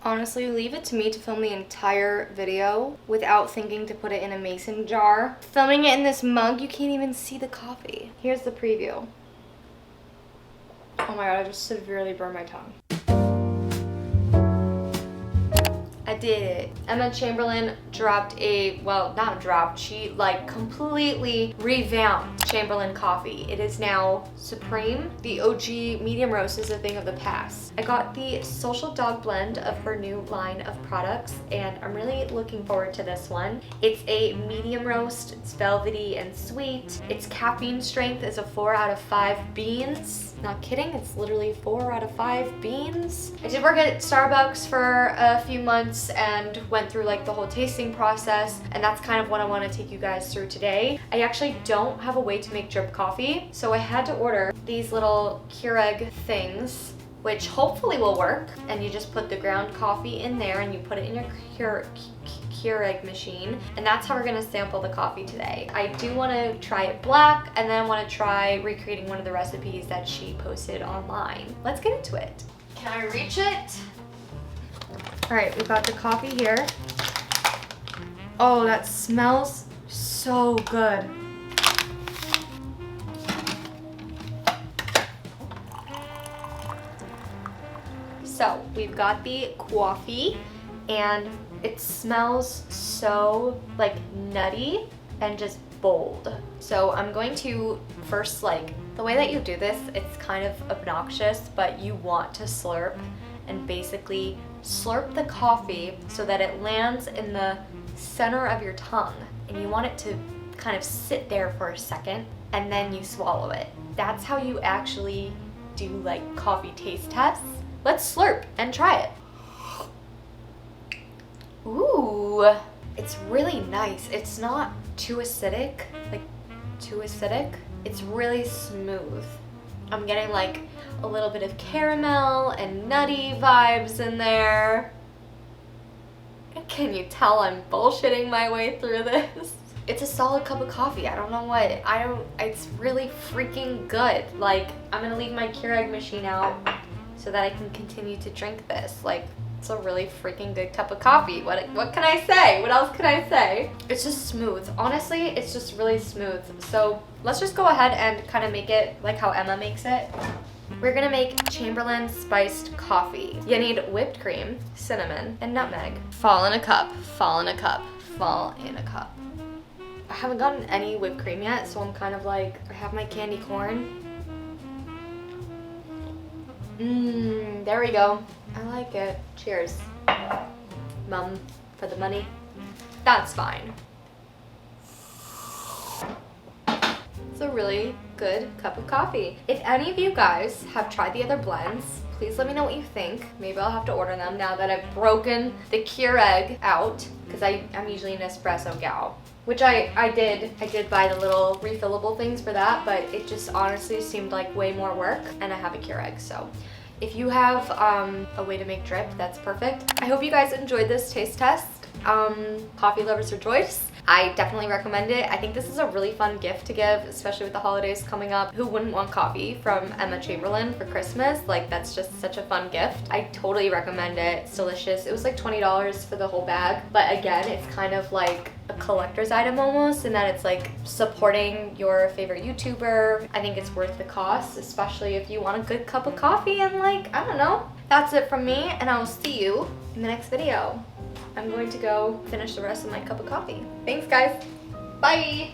Honestly, leave it to me to film the entire video without thinking to put it in a mason jar. Filming it in this mug, you can't even see the coffee. Here's the preview. Oh my god, I just severely burned my tongue. I did it. Emma Chamberlain dropped a, well, not dropped, she like completely revamped Chamberlain coffee. It is now supreme. The OG medium roast is a thing of the past. I got the Social Dog blend of her new line of products, and I'm really looking forward to this one. It's a medium roast, it's velvety and sweet. Its caffeine strength is a 4 out of 5 beans. Not kidding, it's literally 4 out of 5 beans. I did work at Starbucks for a few months and went through like the whole tasting process, and that's kind of what I want to take you guys through today. I actually don't have a way to make drip coffee, so I had to order these little Keurig things, which hopefully will work. And you just put the ground coffee in there and you put it in your Keurig machine, and that's how we're gonna sample the coffee today. I do want to try it black, and then I want to try recreating one of the recipes that she posted online. Let's get into it. Can I reach it? All right, we've got the coffee here. Oh, that smells so good. So we've got the coffee, and it smells so like nutty and just bold. So I'm going to first, like, the way that you do this, it's kind of obnoxious, but you want to slurp and basically slurp the coffee so that it lands in the center of your tongue, and you want it to kind of sit there for a second and then you swallow it. That's how you actually do like coffee taste tests. Let's slurp and try it. Ooh, it's really nice. It's not too acidic, like too acidic. It's really smooth. I'm getting like a little bit of caramel and nutty vibes in there. Can you tell I'm bullshitting my way through this? It's a solid cup of coffee. I don't know what. It's really freaking good. Like, I'm gonna leave my Keurig machine out so that I can continue to drink this. Like, it's a really freaking good cup of coffee. What can I say? What else can I say? It's just smooth. Honestly, it's just really smooth. So let's just go ahead and kind of make it like how Emma makes it. We're gonna make Chamberlain spiced coffee. You need whipped cream, cinnamon, and nutmeg. Fall in a cup, fall in a cup, fall in a cup. I haven't gotten any whipped cream yet, so I'm kind of like, I have my candy corn. There we go. I like it. Cheers. Mum, for the money. That's fine. It's a really good cup of coffee. If any of you guys have tried the other blends, please let me know what you think. Maybe I'll have to order them now that I've broken the Keurig out, because I'm usually an espresso gal. Which I did buy the little refillable things for that, but it just honestly seemed like way more work, and I have a Keurig, so if you have a way to make drip, that's perfect. I hope you guys enjoyed this taste test. Coffee lovers rejoice. I definitely recommend it. I think this is a really fun gift to give, especially with the holidays coming up. Who wouldn't want coffee from Emma Chamberlain for Christmas? Like, that's just such a fun gift. I totally recommend it. It's delicious. It was like $20 for the whole bag, but again, it's kind of like a collector's item almost, in that it's like supporting your favorite YouTuber. I think it's worth the cost, especially if you want a good cup of coffee and, like, I don't know. That's it from me, and I will see you in the next video. I'm going to go finish the rest of my cup of coffee. Thanks, guys. Bye.